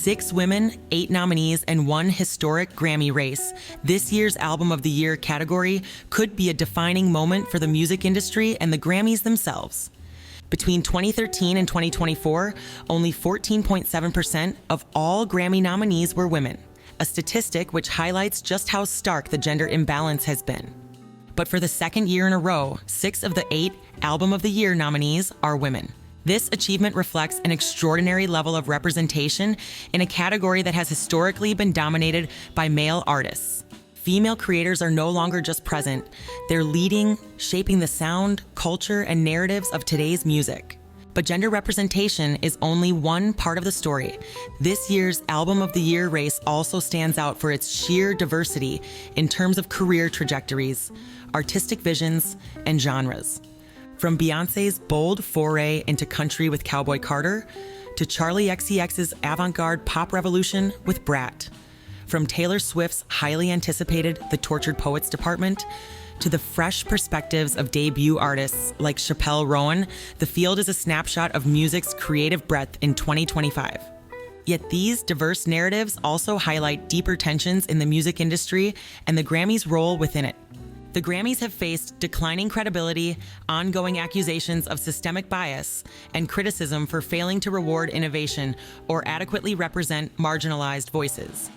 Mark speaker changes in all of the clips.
Speaker 1: 6 women, 8 nominees, and 1 historic Grammy race, this year's Album of the Year category could be a defining moment for the music industry and the Grammys themselves. Between 2013 and 2024, only 14.7% of all Grammy nominees were women, a statistic which highlights just how stark the gender imbalance has been. But for the second year in a row, 6 of the 8 Album of the Year nominees are women. This achievement reflects an extraordinary level of representation in a category that has historically been dominated by male artists. Female creators are no longer just present, they're leading, shaping the sound, culture, and narratives of today's music. But gender representation is only one part of the story. This year's Album of the Year race also stands out for its sheer diversity in terms of career trajectories, artistic visions, and genres. From Beyoncé's bold foray into country with Cowboy Carter, to Charli XCX's avant-garde pop revolution with BRAT. From Taylor Swift's highly anticipated The Tortured Poets Department, to the fresh perspectives of debut artists like Chappell Roan, the field is a snapshot of music's creative breadth in 2025. Yet these diverse narratives also highlight deeper tensions in the music industry and the Grammys' role within it. The Grammys have faced declining credibility, ongoing accusations of systemic bias, and criticism for failing to reward innovation or adequately represent marginalized voices.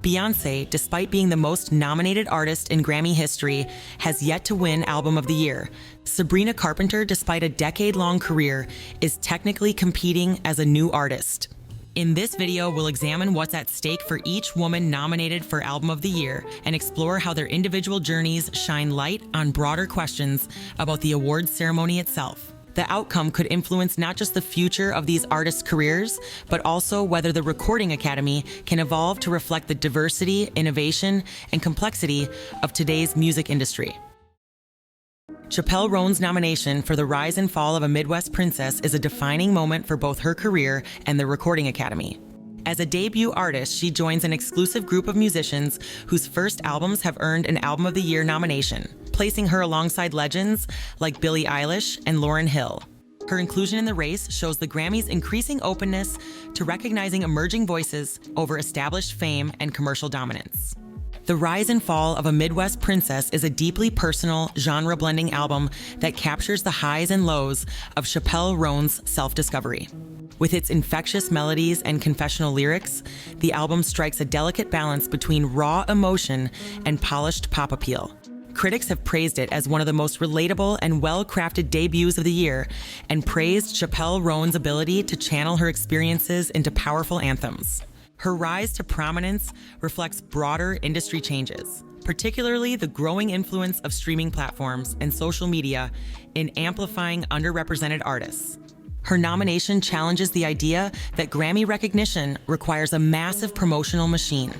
Speaker 1: Beyoncé, despite being the most nominated artist in Grammy history, has yet to win Album of the Year. Sabrina Carpenter, despite a decade-long career, is technically competing as a new artist. In this video, we'll examine what's at stake for each woman nominated for Album of the Year and explore how their individual journeys shine light on broader questions about the awards ceremony itself. The outcome could influence not just the future of these artists' careers, but also whether the Recording Academy can evolve to reflect the diversity, innovation, and complexity of today's music industry. Chappell Roan's nomination for The Rise and Fall of a Midwest Princess is a defining moment for both her career and the Recording Academy. As a debut artist, she joins an exclusive group of musicians whose first albums have earned an Album of the Year nomination, placing her alongside legends like Billie Eilish and Lauryn Hill. Her inclusion in the race shows the Grammys' increasing openness to recognizing emerging voices over established fame and commercial dominance. The Rise and Fall of a Midwest Princess is a deeply personal, genre-blending album that captures the highs and lows of Chappell Roan's self-discovery. With its infectious melodies and confessional lyrics, the album strikes a delicate balance between raw emotion and polished pop appeal. Critics have praised it as one of the most relatable and well-crafted debuts of the year, and praised Chappell Roan's ability to channel her experiences into powerful anthems. Her rise to prominence reflects broader industry changes, particularly the growing influence of streaming platforms and social media in amplifying underrepresented artists. Her nomination challenges the idea that Grammy recognition requires a massive promotional machine.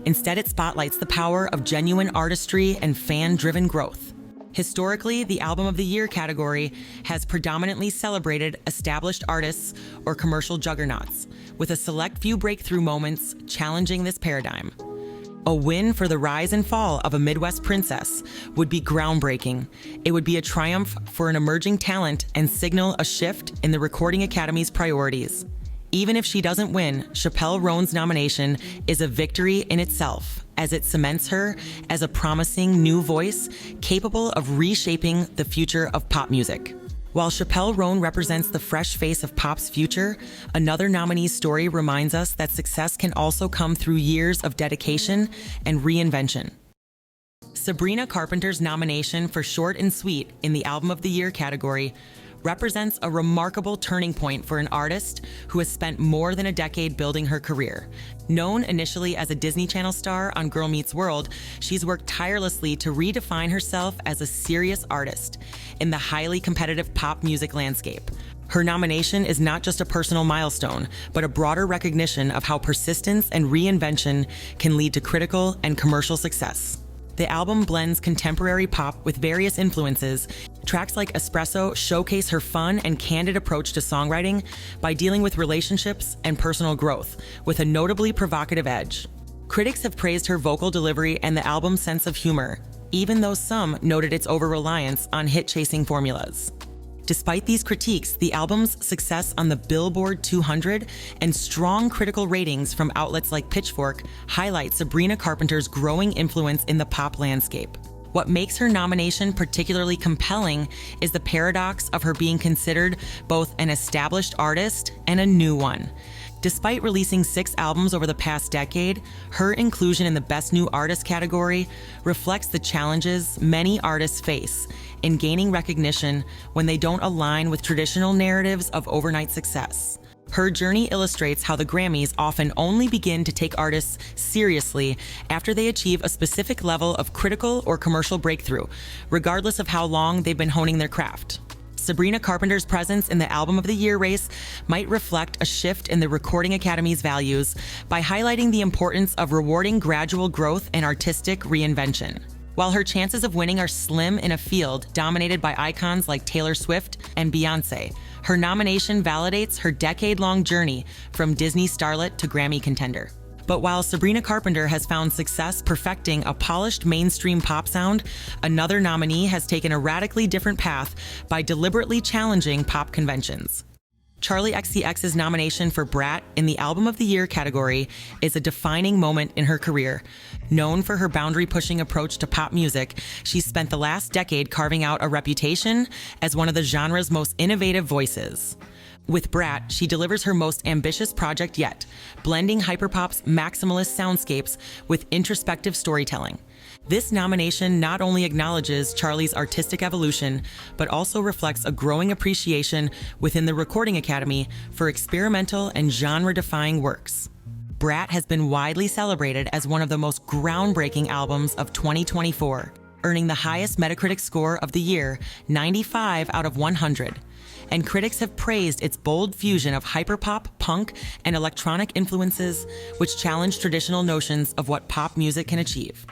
Speaker 1: Instead, it spotlights the power of genuine artistry and fan-driven growth. Historically, the Album of the Year category has predominantly celebrated established artists or commercial juggernauts, with a select few breakthrough moments challenging this paradigm. A win for The Rise and Fall of a Midwest Princess would be groundbreaking. It would be a triumph for an emerging talent and signal a shift in the Recording Academy's priorities. Even if she doesn't win, Chappell Roan's nomination is a victory in itself, as it cements her as a promising new voice capable of reshaping the future of pop music. While Chappell Roan represents the fresh face of pop's future, another nominee's story reminds us that success can also come through years of dedication and reinvention. Sabrina Carpenter's nomination for Short and Sweet in the Album of the Year category represents a remarkable turning point for an artist who has spent more than a decade building her career. Known initially as a Disney Channel star on Girl Meets World, she's worked tirelessly to redefine herself as a serious artist in the highly competitive pop music landscape. Her nomination is not just a personal milestone, but a broader recognition of how persistence and reinvention can lead to critical and commercial success. The album blends contemporary pop with various influences. Tracks like Espresso showcase her fun and candid approach to songwriting by dealing with relationships and personal growth, with a notably provocative edge. Critics have praised her vocal delivery and the album's sense of humor, even though some noted its over-reliance on hit-chasing formulas. Despite these critiques, the album's success on the Billboard 200 and strong critical ratings from outlets like Pitchfork highlight Sabrina Carpenter's growing influence in the pop landscape. What makes her nomination particularly compelling is the paradox of her being considered both an established artist and a new one. Despite releasing 6 albums over the past decade, her inclusion in the Best New Artist category reflects the challenges many artists face in gaining recognition when they don't align with traditional narratives of overnight success. Her journey illustrates how the Grammys often only begin to take artists seriously after they achieve a specific level of critical or commercial breakthrough, regardless of how long they've been honing their craft. Sabrina Carpenter's presence in the Album of the Year race might reflect a shift in the Recording Academy's values by highlighting the importance of rewarding gradual growth and artistic reinvention. While her chances of winning are slim in a field dominated by icons like Taylor Swift and Beyoncé, her nomination validates her decade-long journey from Disney starlet to Grammy contender. But while Sabrina Carpenter has found success perfecting a polished mainstream pop sound, another nominee has taken a radically different path by deliberately challenging pop conventions. Charli XCX's nomination for BRAT in the Album of the Year category is a defining moment in her career. Known for her boundary-pushing approach to pop music, she's spent the last decade carving out a reputation as one of the genre's most innovative voices. With BRAT, she delivers her most ambitious project yet, blending hyperpop's maximalist soundscapes with introspective storytelling. This nomination not only acknowledges Charli's artistic evolution, but also reflects a growing appreciation within the Recording Academy for experimental and genre-defying works. BRAT has been widely celebrated as one of the most groundbreaking albums of 2024, earning the highest Metacritic score of the year, 95 out of 100. And critics have praised its bold fusion of hyperpop, punk, and electronic influences, which challenge traditional notions of what pop music can achieve.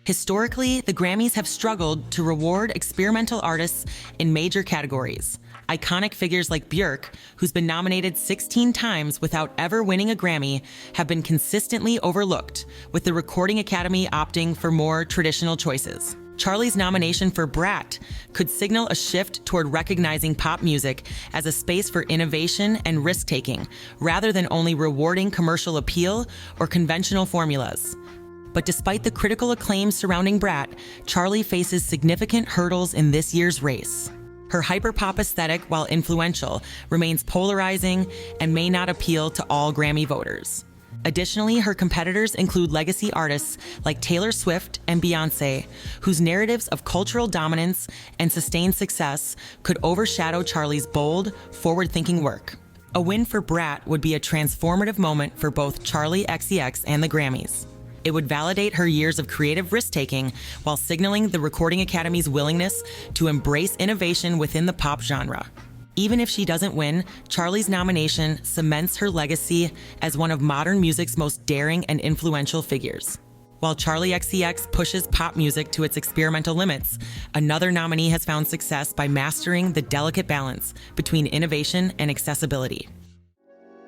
Speaker 1: Historically, the Grammys have struggled to reward experimental artists in major categories. Iconic figures like Björk, who's been nominated 16 times without ever winning a Grammy, have been consistently overlooked, with the Recording Academy opting for more traditional choices. Charli's nomination for BRAT could signal a shift toward recognizing pop music as a space for innovation and risk-taking, rather than only rewarding commercial appeal or conventional formulas. But despite the critical acclaim surrounding BRAT, Charli faces significant hurdles in this year's race. Her hyperpop aesthetic, while influential, remains polarizing and may not appeal to all Grammy voters. Additionally, her competitors include legacy artists like Taylor Swift and Beyoncé, whose narratives of cultural dominance and sustained success could overshadow Charli's bold, forward-thinking work. A win for BRAT would be a transformative moment for both Charli XCX and the Grammys. It would validate her years of creative risk-taking while signaling the Recording Academy's willingness to embrace innovation within the pop genre. Even if she doesn't win, Charli's nomination cements her legacy as one of modern music's most daring and influential figures. While Charli XCX pushes pop music to its experimental limits, another nominee has found success by mastering the delicate balance between innovation and accessibility.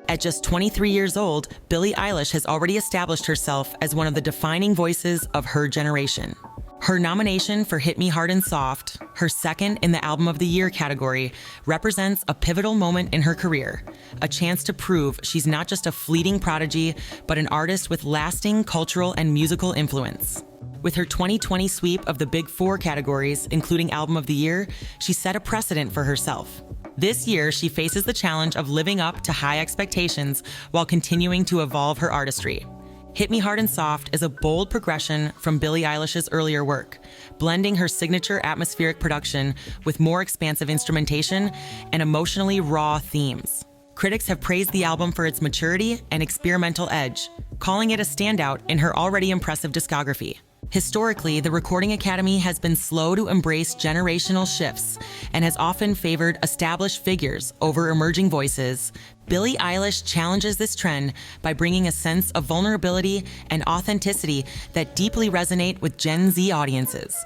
Speaker 1: At just 23 years old, Billie Eilish has already established herself as one of the defining voices of her generation. Her nomination for Hit Me Hard and Soft, her second in the Album of the Year category, represents a pivotal moment in her career, a chance to prove she's not just a fleeting prodigy, but an artist with lasting cultural and musical influence. With her 2020 sweep of the Big Four categories, including Album of the Year, she set a precedent for herself. This year, she faces the challenge of living up to high expectations while continuing to evolve her artistry. Hit Me Hard and Soft is a bold progression from Billie Eilish's earlier work, blending her signature atmospheric production with more expansive instrumentation and emotionally raw themes. Critics have praised the album for its maturity and experimental edge, calling it a standout in her already impressive discography. Historically, the Recording Academy has been slow to embrace generational shifts and has often favored established figures over emerging voices. Billie Eilish challenges this trend by bringing a sense of vulnerability and authenticity that deeply resonate with Gen Z audiences.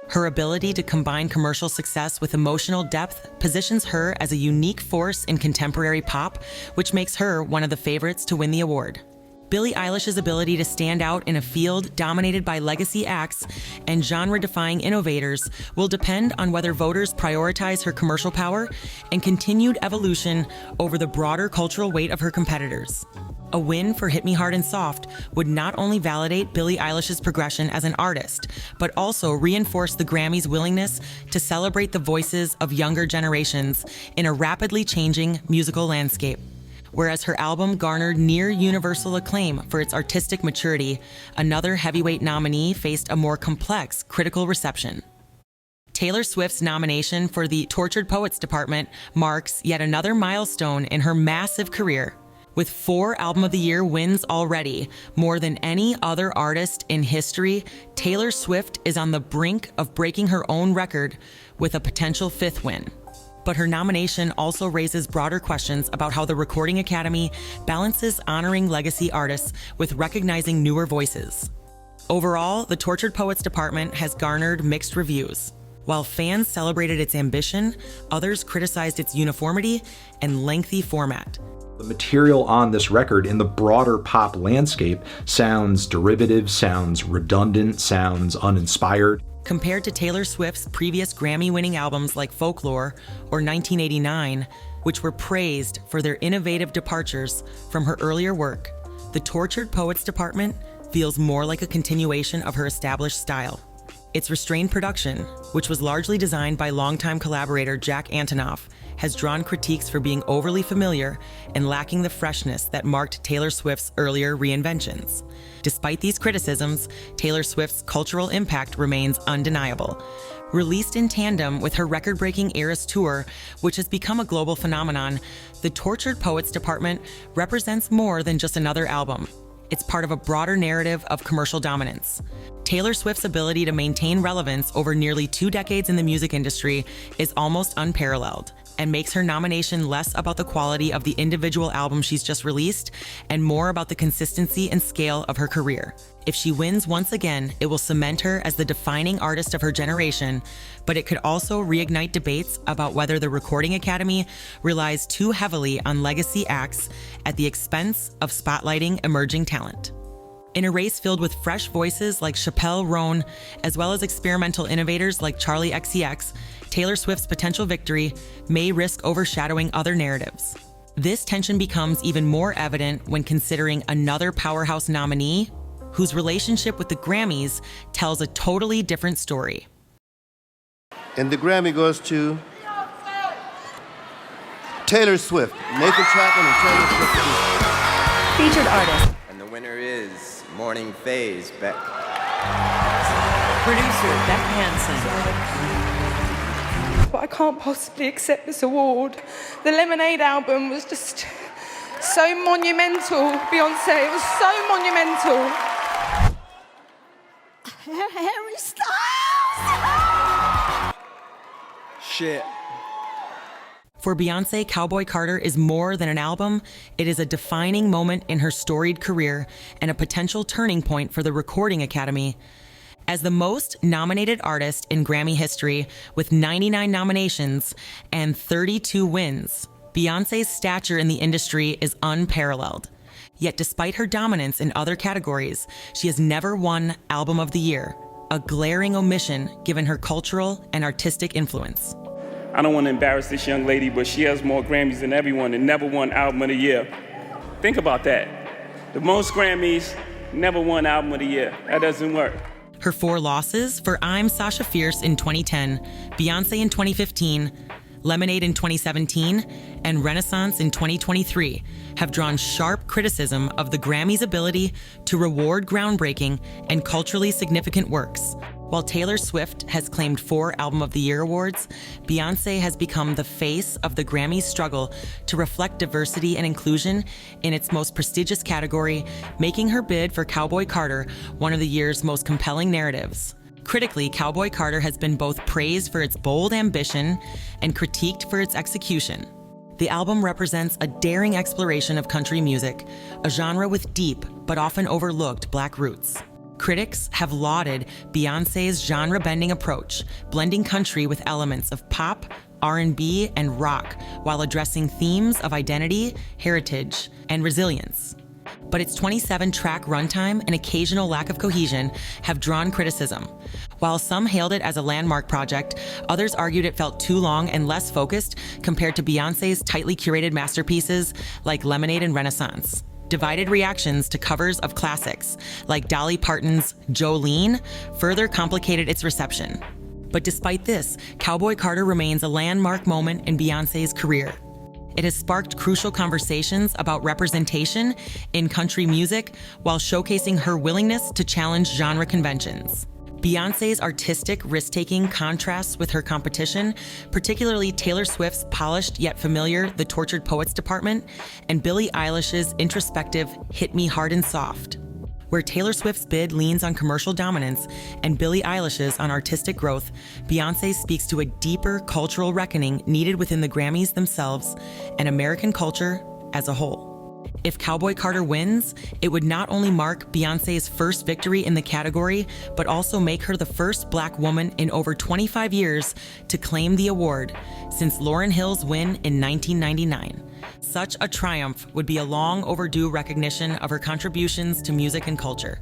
Speaker 1: Her ability to combine commercial success with emotional depth positions her as a unique force in contemporary pop, which makes her one of the favorites to win the award. Billie Eilish's ability to stand out in a field dominated by legacy acts and genre-defying innovators will depend on whether voters prioritize her commercial power and continued evolution over the broader cultural weight of her competitors. A win for Hit Me Hard and Soft would not only validate Billie Eilish's progression as an artist, but also reinforce the Grammys' willingness to celebrate the voices of younger generations in a rapidly changing musical landscape. Whereas her album garnered near universal acclaim for its artistic maturity, another heavyweight nominee faced a more complex critical reception. Taylor Swift's nomination for the Tortured Poets Department marks yet another milestone in her massive career. With 4 Album of the Year wins already, more than any other artist in history, Taylor Swift is on the brink of breaking her own record with a potential 5th win. But her nomination also raises broader questions about how the Recording Academy balances honoring legacy artists with recognizing newer voices. Overall, the Tortured Poets Department has garnered mixed reviews. While fans celebrated its ambition, others criticized its uniformity and lengthy format.
Speaker 2: The material on this record in the broader pop landscape sounds derivative, sounds redundant, sounds uninspired.
Speaker 1: Compared to Taylor Swift's previous Grammy-winning albums like Folklore or 1989, which were praised for their innovative departures from her earlier work, the Tortured Poets Department feels more like a continuation of her established style. Its restrained production, which was largely designed by longtime collaborator Jack Antonoff, has drawn critiques for being overly familiar and lacking the freshness that marked Taylor Swift's earlier reinventions. Despite these criticisms, Taylor Swift's cultural impact remains undeniable. Released in tandem with her record-breaking Eras tour, which has become a global phenomenon, the Tortured Poets Department represents more than just another album. It's part of a broader narrative of commercial dominance. Taylor Swift's ability to maintain relevance over nearly 2 decades in the music industry is almost unparalleled, and makes her nomination less about the quality of the individual album she's just released and more about the consistency and scale of her career. If she wins once again, it will cement her as the defining artist of her generation, but it could also reignite debates about whether the Recording Academy relies too heavily on legacy acts at the expense of spotlighting emerging talent. In a race filled with fresh voices like Chappell Roan, as well as experimental innovators like Charli XCX, Taylor Swift's potential victory may risk overshadowing other narratives. This tension becomes even more evident when considering another powerhouse nominee whose relationship with the Grammys tells a totally different story.
Speaker 3: And the Grammy goes to Taylor Swift. Nathan Chapman and Taylor Swift.
Speaker 4: Featured artist.
Speaker 5: And the winner is Morning Phase, Beck.
Speaker 4: Producer, Beck Hansen.
Speaker 6: But I can't possibly accept this award. The Lemonade album was just so monumental, Beyonce. It was so monumental.
Speaker 4: Harry Styles!
Speaker 5: Shit.
Speaker 1: For Beyonce, Cowboy Carter is more than an album. It is a defining moment in her storied career and a potential turning point for the Recording Academy. As the most nominated artist in Grammy history with 99 nominations and 32 wins, Beyonce's stature in the industry is unparalleled. Yet despite her dominance in other categories, she has never won Album of the Year, a glaring omission given her cultural and artistic influence.
Speaker 7: I don't want to embarrass this young lady, but she has more Grammys than everyone and never won Album of the Year. Think about that. The most Grammys, never won Album of the Year. That doesn't work.
Speaker 1: Her 4 losses for I'm Sasha Fierce in 2010, Beyonce in 2015, Lemonade in 2017, and Renaissance in 2023 have drawn sharp criticism of the Grammys' ability to reward groundbreaking and culturally significant works. While Taylor Swift has claimed 4 Album of the Year awards, Beyonce has become the face of the Grammys' struggle to reflect diversity and inclusion in its most prestigious category, making her bid for Cowboy Carter one of the year's most compelling narratives. Critically, Cowboy Carter has been both praised for its bold ambition and critiqued for its execution. The album represents a daring exploration of country music, a genre with deep but often overlooked Black roots. Critics have lauded Beyoncé's genre-bending approach, blending country with elements of pop, R&B, and rock, while addressing themes of identity, heritage, and resilience. But its 27-track runtime and occasional lack of cohesion have drawn criticism. While some hailed it as a landmark project, others argued it felt too long and less focused compared to Beyoncé's tightly curated masterpieces like Lemonade and Renaissance. Divided reactions to covers of classics like Dolly Parton's Jolene further complicated its reception. But despite this, Cowboy Carter remains a landmark moment in Beyoncé's career. It has sparked crucial conversations about representation in country music while showcasing her willingness to challenge genre conventions. Beyoncé's artistic risk-taking contrasts with her competition, particularly Taylor Swift's polished yet familiar The Tortured Poets Department and Billie Eilish's introspective Hit Me Hard and Soft. Where Taylor Swift's bid leans on commercial dominance and Billie Eilish's on artistic growth, Beyoncé speaks to a deeper cultural reckoning needed within the Grammys themselves and American culture as a whole. If Cowboy Carter wins, it would not only mark Beyoncé's first victory in the category, but also make her the first Black woman in over 25 years to claim the award since Lauryn Hill's win in 1999. Such a triumph would be a long overdue recognition of her contributions to music and culture.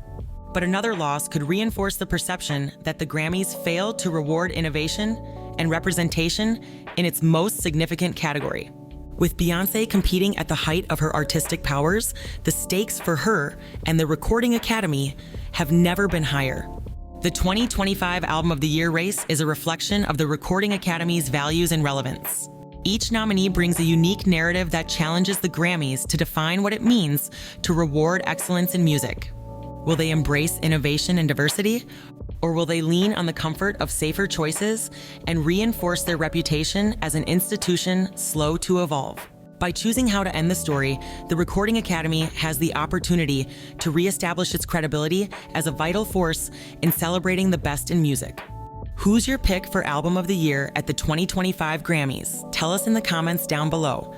Speaker 1: But another loss could reinforce the perception that the Grammys failed to reward innovation and representation in its most significant category. With Beyoncé competing at the height of her artistic powers, the stakes for her and the Recording Academy have never been higher. The 2025 Album of the Year race is a reflection of the Recording Academy's values and relevance. Each nominee brings a unique narrative that challenges the Grammys to define what it means to reward excellence in music. Will they embrace innovation and diversity? Or will they lean on the comfort of safer choices and reinforce their reputation as an institution slow to evolve? By choosing how to end the story, the Recording Academy has the opportunity to reestablish its credibility as a vital force in celebrating the best in music. Who's your pick for Album of the Year at the 2025 Grammys? Tell us in the comments down below.